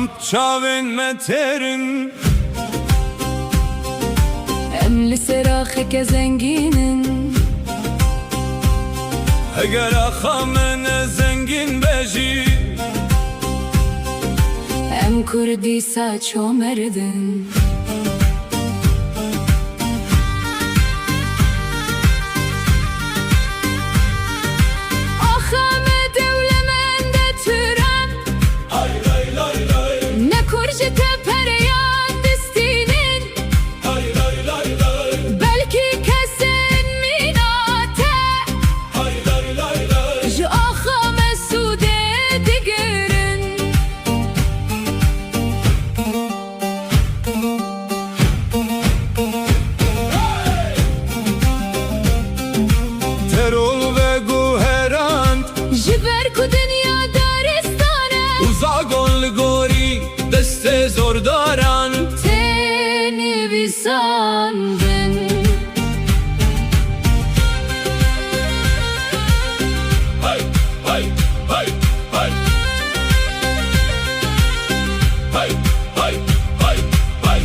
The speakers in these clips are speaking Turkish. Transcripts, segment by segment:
Am çavên me terin Em li seraxeke zengînin Eger axa me ne zengin bejî Em Kurdî saço merdin Axa me dewlemende türem Hay lay lay lay Ne kurji te pereyan distînin Hay lay lay lay Belkî kesin mînate Hay lay lay lay Ji axa me sûdê digirin Terol ve guherand Ji ber ku dinya daristan e Uzagon li gorî destê zordaran Tê nivîsandin Hay hay hay hay Hay hay hay hay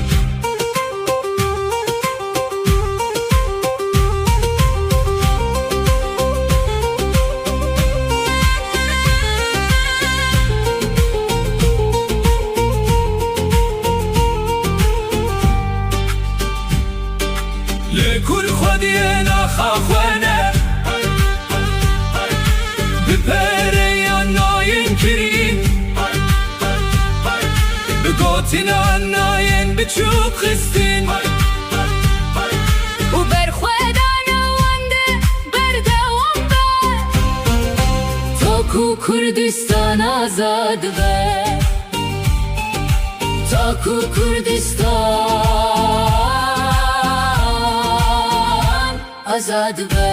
Le kul xwediyê naxa xwene Bi pereyan nayên kirîn Bi gotinan nayên biçûk xistin û berxwedana wan de berdewam be Ta ku Kurdistan azad be Ta ku Kurdistan azad be